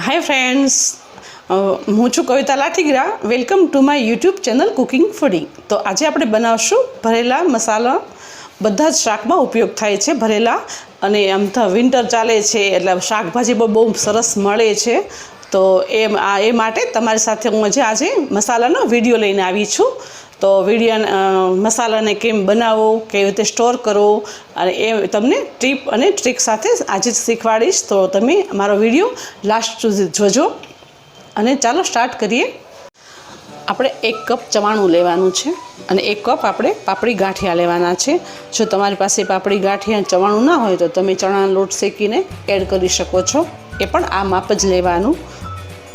हाय friends, हूँ छूँ Kavita Lathigra. Welcome to my YouTube channel cooking fooding. तो आज આપણે બનાવશું ભરેલા મસાલા। બધા જ શાકમાં ઉપયોગ થાય છે ભરેલા, અને આમ તો વિન્ટર ચાલે છે એટલે શાકભાજી બહુ સરસ મળે છે। તો એ માટે તમારી સાથે હું આજે મસાલાનો વિડીયો લઈને આવી છું। તો વિડીયો મસાલાને કેમ બનાવો, કેવી રીતે સ્ટોર કરવો, અને એ તમને ટીપ અને ટ્રીક સાથે આજે શીખવાડીશ। તો તમે મારો વિડીયો લાસ્ટ સુધી જોજો। અને ચાલો સ્ટાર્ટ કરીએ। આપણે 1 કપ ચવાણું લેવાનું છે અને 1 કપ આપણે પાપડી ગાંઠિયા લેવાના છે। જો તમારી પાસે પાપડી ગાંઠિયા ચવાણું ના હોય તો તમે ચણાનો લોટ શેકીને એડ કરી શકો છો, એ પણ આ માપ જ લેવાનું।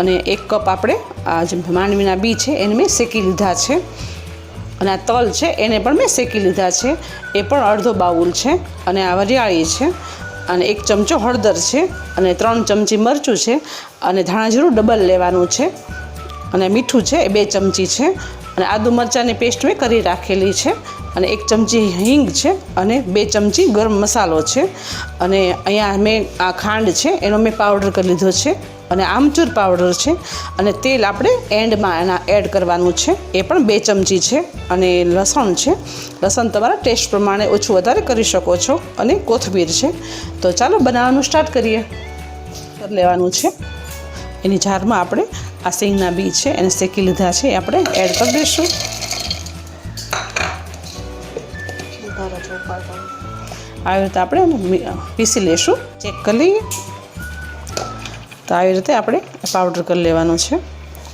અને 1 કપ આપણે આ જે માંડવીના બી છે એને મેં શેકી લીધા છે, અને આ તલ છે એને પણ મેં શેકી લીધા છે, એ પણ અડધો બાઉલ છે। અને આ વરિયાળી છે, અને 1 ચમચો હળદર છે, અને 3 ચમચી મરચું છે, અને ધાણા જીરું ડબલ લેવાનું છે, અને મીઠું છે એ 2 ચમચી છે, અને આદુ મરચાંની પેસ્ટ મેં કરી રાખેલી છે, અને 1 ચમચી હિંગ છે, અને 2 ચમચી ગરમ મસાલો છે, અને અહીંયા મેં આ ખાંડ છે એનો મેં પાવડર કરી લીધો છે, અને આમચૂર પાવડર છે, અને તેલ આપણે એન્ડમાં એના એડ કરવાનું છે, એ પણ 2 ચમચી છે, અને લસણ છે, લસણ તમારા ટેસ્ટ પ્રમાણે ઓછું વધારે કરી શકો છો, અને કોથમીર છે। તો ચાલો બનાવવાનું સ્ટાર્ટ કરીએ। લેવાનું છે એની જારમાં આપણે આ સિંગના બી છે એને શેકી લીધા છે, એ આપણે એડ કરી દઈશું। આવી રીતે આપણે પીસી લઈશું, ચેક કરી લઈએ। તો આવી રીતે આપણે પાવડર કરી લેવાનો છે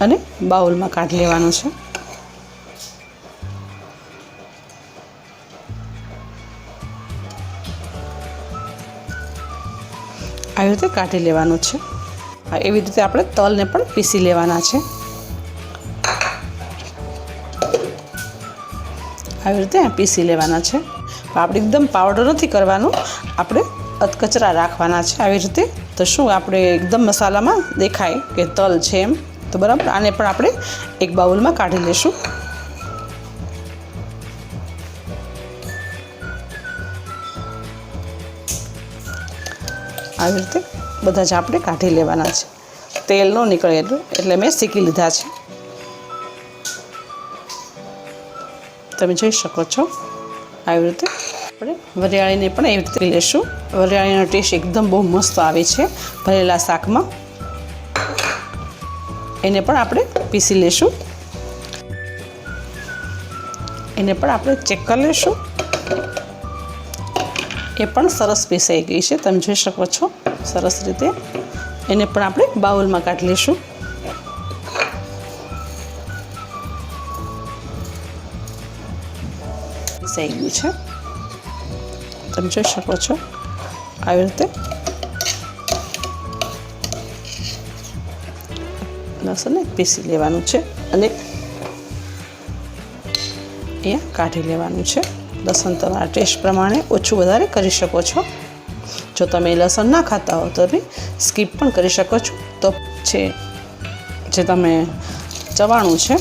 અને બાઉલમાં કાઢી લેવાનો છે। આવી રીતે કાઢી લેવાનું છે। એવી રીતે આપણે તલને પણ પીસી લેવાના છે। આવી રીતે પીસી લેવાના છે। આપણે એકદમ પાવડર નથી કરવાનું, આપણે અધકચરા રાખવાના છે આવી રીતે। તો શું આપણે એકદમ મસાલામાં દેખાય કે તલ છે એમ। તો બરાબર, આને પણ આપણે એક બાઉલમાં કાઢી લઈશું। આવી રીતે બધા જ આપણે કાઢી લેવાના છે, તેલ ન નીકળે એટલે મેં શેકી લીધા છે, તમે જોઈ શકો છો। આવી રીતે આપણે વરિયાળીને પણ એવી રીતે લેશું। વરિયાળીનો ટેસ્ટ એકદમ બહુ મસ્ત આવે છે ભરેલા શાકમાં, એને પણ આપણે પીસી લેશું। એને પણ આપણે ચેક કરી લેશું, એ પણ સરસ પીસાઈ ગઈ છે, તમે જોઈ શકો છો સરસ રીતે। એને પણ આપણે બાઉલમાં કાઢી લઈશું। પીસાઈ ગયું છે, તમે જોઈ શકો છો આવી રીતે। લસણને પીસી લેવાનું છે અને અહીંયા કાઢી લેવાનું છે। લસણ તમારા ટેસ્ટ પ્રમાણે ઓછું વધારે કરી શકો છો। જો તમે લસણ ના ખાતા હો તો બી સ્કીપ પણ કરી શકો છો। તો છે જે તમે ચવાણું છે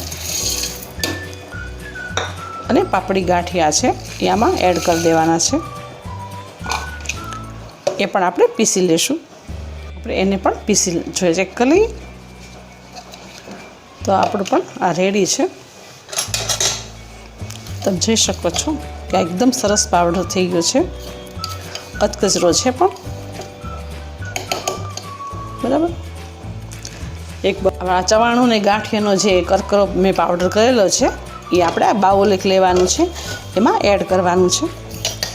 અને પાપડી ગાંઠિયા છે એ આમાં એડ કરી દેવાના છે, એ પણ આપણે પીસી લેશું। આપણે એને પણ પીસી જોઈએ, ચેક કરી લઈએ। તો આપણું પણ આ રેડી છે, તમે જોઈ શકો છો કે એકદમ સરસ પાવડર થઈ ગયો છે, અધકચરો છે પણ બરાબર। એક આ ચવાણું ને ગાંઠિયાનો જે કરકરો મેં પાવડર કરેલો છે એ આપણે આ બાઉલ એક લેવાનું છે, એમાં એડ કરવાનું છે।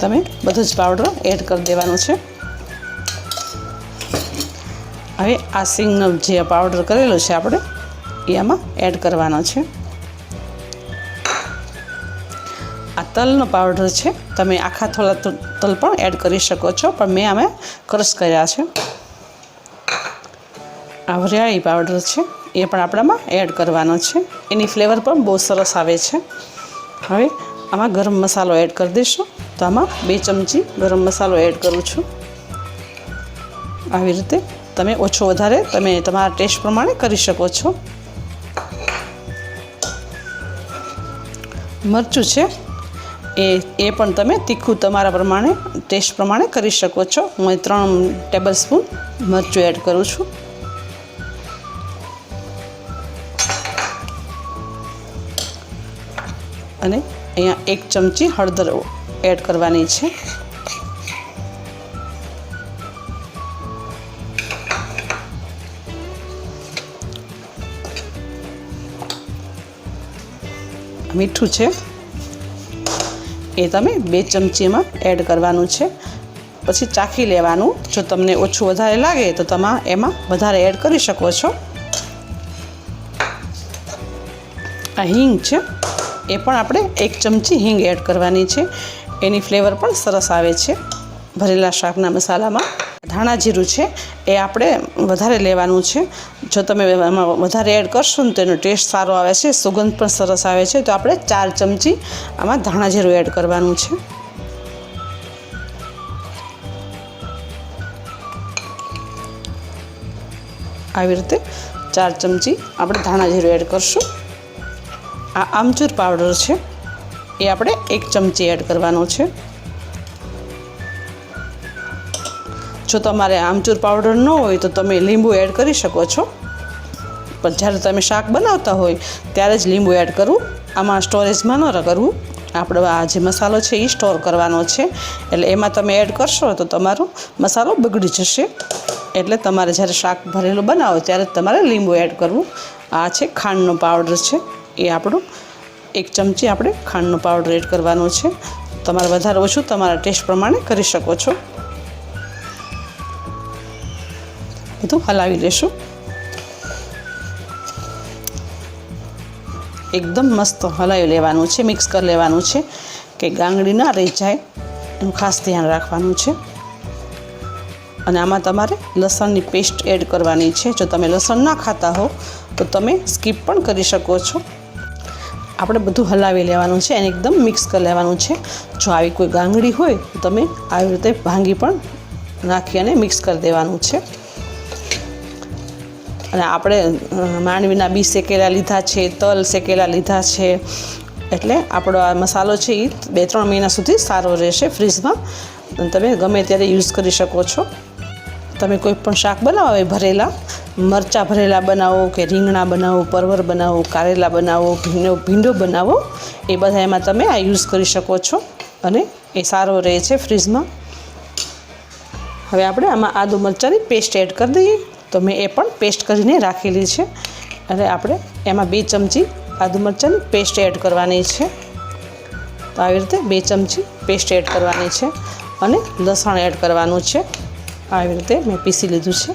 તમે બધું જ પાવડર એડ કરી દેવાનું છે। હવે આ સિંગનો જે પાવડર કરેલો છે આપણે એ આમાં એડ કરવાનો છે। આ તલનો પાવડર છે, તમે આખા થોડા તલ પણ એડ કરી શકો છો, પણ મેં આમાં ક્રશ કર્યા છે। આ વરિયાળી પાવડર છે એ પણ આપણામાં એડ કરવાનો છે, એની ફ્લેવર પણ બહુ સરસ આવે છે। હવે આમાં ગરમ મસાલો એડ કરી દઈશું। તો આમાં 2 ચમચી ગરમ મસાલો એડ કરું છું। આવી રીતે તમે ઓછો વધારે તમે તમારા ટેસ્ટ પ્રમાણે કરી શકો છો। મરચું છે એ પણ તમે તીખું તમારા પ્રમાણે ટેસ્ટ પ્રમાણે કરી શકો છો। હું 3 ટેબલ સ્પૂન મરચું એડ કરું છું। અને અહીંયા 1 ચમચી હળદર એડ કરવાની છે. મીઠું છે એ તમે 2 ચમચીમાં એડ કરવાનું છે. પછી ચાખી લેવાનું. જો તમને ઓછું વધારે લાગે તો તમે એમાં વધારે એડ કરી શકો છો. આ હિંગ છે એ પણ આપણે 1 ચમચી હિંગ એડ કરવાની છે. એની ફ્લેવર પણ સરસ આવે છે ભરેલા શાકના મસાલામાં. ધાણા જીરું છે એ આપણે વધારે લેવાનું છે. જો તમે એમાં વધારે એડ કરશો ને તો એનો ટેસ્ટ સારો આવે છે, સુગંધ પણ સરસ આવે છે. તો આપણે 4 ચમચી આમાં ધાણા જીરું એડ કરવાનું છે. આવી રીતે 4 ચમચી આપણે ધાણા જીરું એડ કરશું. આ આમચૂર પાવડર છે એ આપણે 1 ચમચી એડ કરવાનો છે. જો તમારે આમચૂર પાવડર ન હોય તો તમે લીંબુ એડ કરી શકો છો, પણ જ્યારે તમે શાક બનાવતા હોય ત્યારે જ લીંબુ એડ કરવું. આમાં સ્ટોરેજમાં ન કરવું. આપણો આ જે મસાલો છે એ સ્ટોર કરવાનો છે, એટલે એમાં તમે એડ કરશો તો તમારો મસાલો બગડી જશે. એટલે તમારે જ્યારે શાક ભરેલું બનાવો ત્યારે તમારે લીંબુ એડ કરવું. આ છે ખાંડનો પાવડર છે એ આપણો 1 ચમચી આપણે ખાંડનો પાવડર એડ કરવાનો છે. તમારે વધારે ઓછું તમારા ટેસ્ટ પ્રમાણે કરી શકો છો. બધું હલાવી લેશું. એકદમ મસ્ત હલાવી લેવાનું છે, મિક્સ કરી લેવાનું છે કે ગાંગડી ના રહી જાય એનું ખાસ ધ્યાન રાખવાનું છે. અને આમાં તમારે લસણની પેસ્ટ એડ કરવાની છે. જો તમે લસણ ના ખાતા હો તો તમે સ્કીપ પણ કરી શકો છો. આપણે બધું હલાવી લેવાનું છે અને એકદમ મિક્સ કરી લેવાનું છે. જો આવી કોઈ ગાંગડી હોય તો તમે આવી રીતે ભાંગી પણ નાખી અને મિક્સ કરી દેવાનું છે. અને આપણે માંડવીના બી શેકેલા લીધા છે, તલ શેકેલા લીધા છે, એટલે આપણો આ મસાલો છે એ 2-3 મહિના સુધી સારો રહેશે ફ્રીજમાં. અને તમે ગમે ત્યારે યુઝ કરી શકો છો. તમે કોઈ પણ શાક બનાવો હોય ભરેલા, મરચાં ભરેલા બનાવો કે રીંગણા બનાવો, પરવર બનાવો, કારેલા બનાવો, ભીંડો બનાવો, એ બધા એમાં તમે આ યુઝ કરી શકો છો અને એ સારો રહે છે ફ્રીજમાં. હવે આપણે આમાં આદુ મરચાંની પેસ્ટ એડ કરી દઈએ. તો મેં એ પણ પેસ્ટ કરીને રાખેલી છે. અને આપણે એમાં 2 ચમચી આદુ મરચાંની પેસ્ટ એડ કરવાની છે. તો આવી રીતે 2 ચમચી પેસ્ટ એડ કરવાની છે. અને લસણ એડ કરવાનું છે. આવી રીતે મેં પીસી લીધું છે.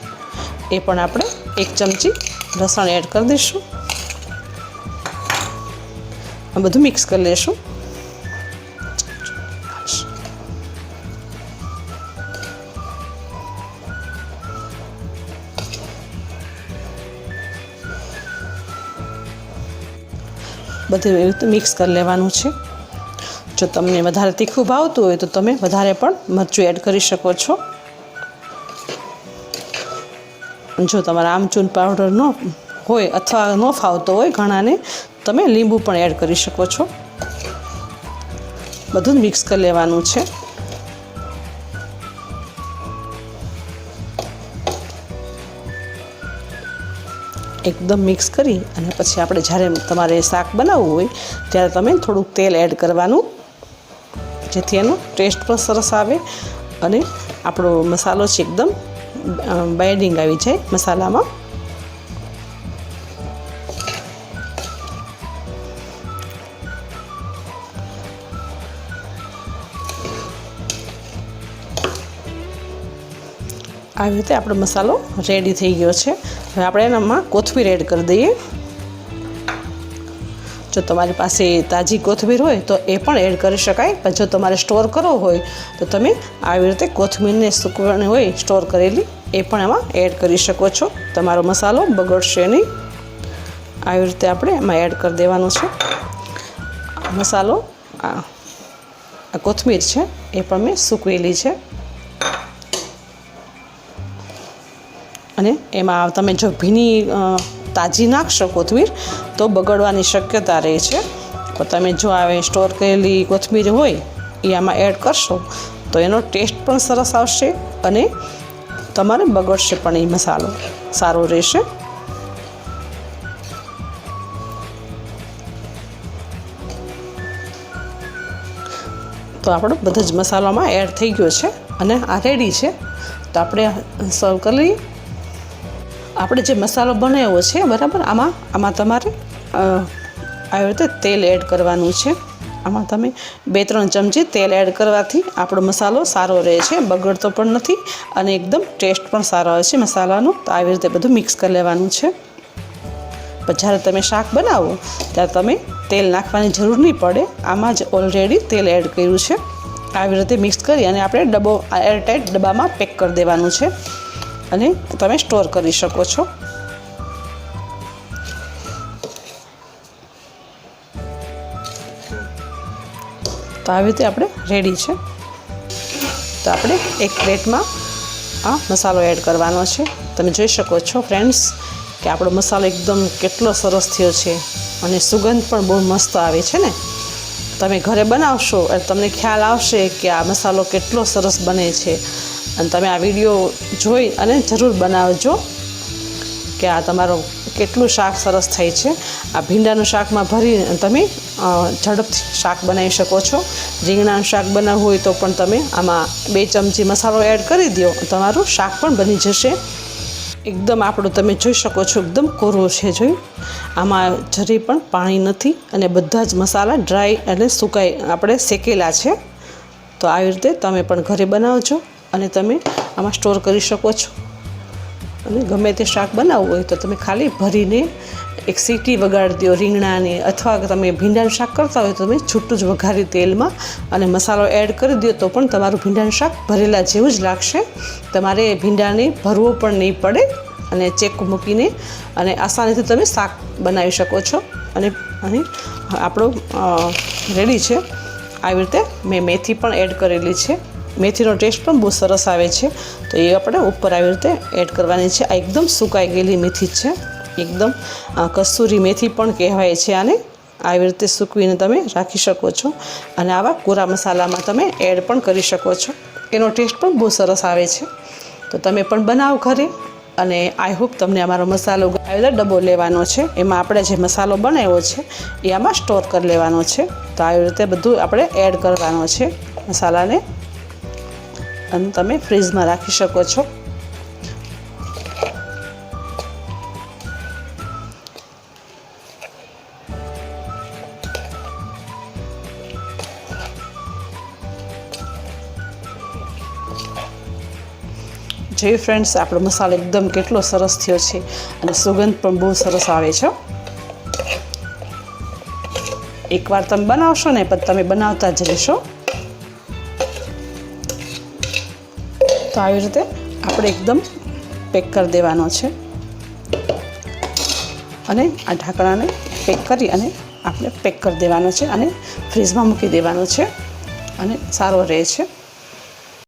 એ પણ આપણે 1 ચમચી લસણ એડ કરી દઈશું. આ બધું મિક્સ કરી લઈશું. બધું એવી રીતે મિક્સ કરી લેવાનું છે. જો તમને વધારે તીખું ભાવતું હોય તો તમે વધારે પણ મરચું એડ કરી શકો છો. જો તમારા આમચૂર પાવડર ન હોય અથવા ન ફાવતો હોય ઘણાને, તમે લીંબુ પણ એડ કરી શકો છો. બધું જ મિક્સ કરી લેવાનું છે. એકદમ મિક્સ કરી અને પછી આપણે જ્યારે તમારે શાક બનાવવું હોય ત્યારે તમે થોડુંક તેલ એડ કરવાનું, જેથી એનો ટેસ્ટ પણ સરસ આવે અને આપણો મસાલો છે એકદમ બાઇન્ડિંગ આવી જાય મસાલામાં. આવી રીતે આપણો મસાલો રેડી થઈ ગયો છે. હવે આપણે એનામાં કોથમીર એડ કરી દઈએ. જો તમારી પાસે તાજી કોથમીર હોય તો એ પણ એડ કરી શકાય, પણ જો તમારે સ્ટોર કરવો હોય તો તમે આવી રીતે કોથમીરને સૂકવણી હોય સ્ટોર કરેલી એ પણ એમાં એડ કરી શકો છો. તમારો મસાલો બગડશે નહીં. આવી રીતે આપણે એમાં એડ કરી દેવાનો છે મસાલો. આ કોથમીર છે એ પણ મેં સૂકવેલી છે. અને એમાં તમે જો ભીની તાજી નાખશો કોથમીર તો બગડવાની શક્યતા રહે છે. તો તમે જો આવે સ્ટોર કરેલી કોથમીર હોય એ આમાં એડ કરશો તો એનો ટેસ્ટ પણ સરસ આવશે અને તમારે બગડશે પણ એ મસાલો સારો રહેશે. તો આપણો બધો જ મસાલામાં એડ થઈ ગયો છે અને આ રેડી છે. તો આપણે સર્વ કરી લઈએ. આપણે જે મસાલો બનાવ્યો છે બરાબર, આમાં તમારે આવી રીતે તેલ એડ કરવાનું છે. આમાં તમે 2-3 ચમચી તેલ એડ કરવાથી આપણો મસાલો સારો રહે છે, બગડતો પણ નથી અને એકદમ ટેસ્ટ પણ સારો આવે છે મસાલાનો. તો આવી રીતે બધું મિક્સ કરી લેવાનું છે. પણ જ્યારે તમે શાક બનાવો ત્યારે તમે તેલ નાખવાની જરૂર નહીં પડે, આમાં જ ઓલરેડી તેલ એડ કર્યું છે. આવી રીતે મિક્સ કરી અને આપણે એરટાઇટ ડબ્બામાં પેક કરી દેવાનું છે અને તમે સ્ટોર કરી શકો છો. તો આવી રીતે આપણે રેડી છે. તો આપણે એક પ્લેટમાં આ મસાલો એડ કરવાનો છે. તમે જોઈ શકો છો ફ્રેન્ડ્સ કે આપણો મસાલો એકદમ કેટલો સરસ થયો છે અને સુગંધ પણ બહુ મસ્ત આવે છે ને. તમે ઘરે બનાવશો એટલે તમને ખ્યાલ આવશે કે આ મસાલો કેટલો સરસ બને છે. અને તમે આ વિડીયો જોઈ અને જરૂર બનાવજો કે આ તમારો કેટલું શાક સરસ થાય છે. આ ભીંડાનું શાકમાં ભરીને તમે ઝડપથી શાક બનાવી શકો છો. રીંગણાનું શાક બનાવવું હોય તો પણ તમે આમાં 2 ચમચી મસાલો એડ કરી દો, તમારું શાક પણ બની જશે. એકદમ આપણું તમે જોઈ શકો છો એકદમ કોરો છે. જોઈ, આમાં જરી પણ પાણી નથી અને બધા જ મસાલા ડ્રાય અને સુકાઈ આપણે શેકેલા છે. તો આવી રીતે તમે પણ ઘરે બનાવજો અને તમે આમાં સ્ટોર કરી શકો છો. અને ગમે તે શાક બનાવવું હોય તો તમે ખાલી ભરીને એક સીટી વગાડી દો રીંગણાની, અથવા તમે ભીંડાનું શાક કરતા હોય તો તમે છૂટું જ વઘારી તેલમાં અને મસાલો એડ કરી દો તો પણ તમારું ભીંડાનું શાક ભરેલા જેવું જ લાગશે. તમારે ભીંડાને ભરવો પણ નહીં પડે અને ચેક મૂકીને અને આસાનીથી તમે શાક બનાવી શકો છો. અને આપણો રેડી છે. આવી રીતે મેં મેથી પણ એડ કરેલી છે. મેથીનો ટેસ્ટ પણ બહુ સરસ આવે છે. તો એ આપણે ઉપર આવી રીતે એડ કરવાની છે. આ એકદમ સુકાઈ ગયેલી મેથી છે, એકદમ કસૂરી મેથી પણ કહેવાય છે આને. આવી રીતે સૂકવીને તમે રાખી શકો છો અને આવા કોરા મસાલામાં તમે એડ પણ કરી શકો છો. એનો ટેસ્ટ પણ બહુ સરસ આવે છે. તો તમે પણ બનાવો ઘરે. અને આઈ હોપ તમને અમારો મસાલો આવી રીતે ડબ્બો લેવાનો છે, એમાં આપણે જે મસાલો બનાવ્યો છે એ આમાં સ્ટોર કરી લેવાનો છે. તો આવી રીતે બધું આપણે એડ કરવાનો છે મસાલાને અને તમે ફ્રીજમાં રાખી શકો છો. જે ફ્રેન્ડ્સ આપણો મસાલો એકદમ કેટલો સરસ થયો છે અને સુગંધ પણ બહુ સરસ આવે છે. એકવાર તમે બનાવશો ને પણ તમે બનાવતા જ રહેશો. તો આવી રીતે આપણે એકદમ પેક કરી દેવાનો છે અને આ ઢાંકણાને પેક કરી અને આપણે પેક કરી દેવાનો છે અને ફ્રીજમાં મૂકી દેવાનો છે અને સારો રહે છે.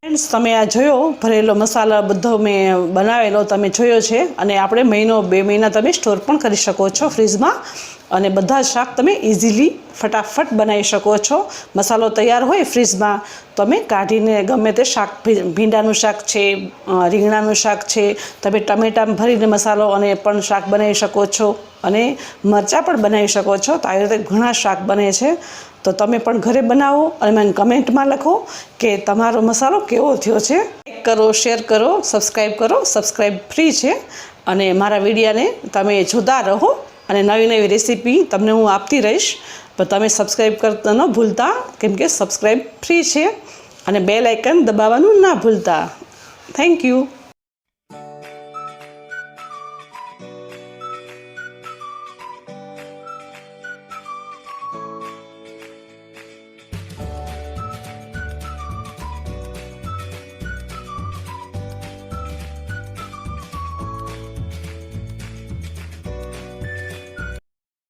ફ્રેન્ડ્સ, તમે આ જોયો ભરેલો મસાલા બધો મેં બનાવેલો તમે જોયો છે અને આપણે 1-2 મહિના તમે સ્ટોર પણ કરી શકો છો ફ્રીજમાં અને બધા જ શાક તમે ઇઝીલી ફટાફટ બનાવી શકો છો. મસાલો તૈયાર હોય ફ્રીજમાં તમે કાઢીને ગમે તે શાક, ભીંડાનું શાક છે, રીંગણાનું શાક છે, તમે ટમેટામાં ભરીને મસાલો અને પણ શાક બનાવી શકો છો અને મરચાં પણ બનાવી શકો છો. તો આવી રીતે ઘણા શાક બને છે. તો તમે પણ ઘરે બનાવો અને મને કમેન્ટમાં લખો કે તમારો મસાલો કેવો થયો છે. લાઈક કરો, શેર કરો, સબસ્ક્રાઈબ કરો. સબસ્ક્રાઈબ ફ્રી છે અને મારા વિડીયોને તમે જોતા રહો અને નવી નવી રેસીપી તમને હું આપતી રહીશ. પણ તમે સબસ્ક્રાઈબ કરતા ન ભૂલતા, કેમ કે સબસ્ક્રાઈબ ફ્રી છે અને બેલ આઇકન દબાવવાનું ના ભૂલતા. Thank you.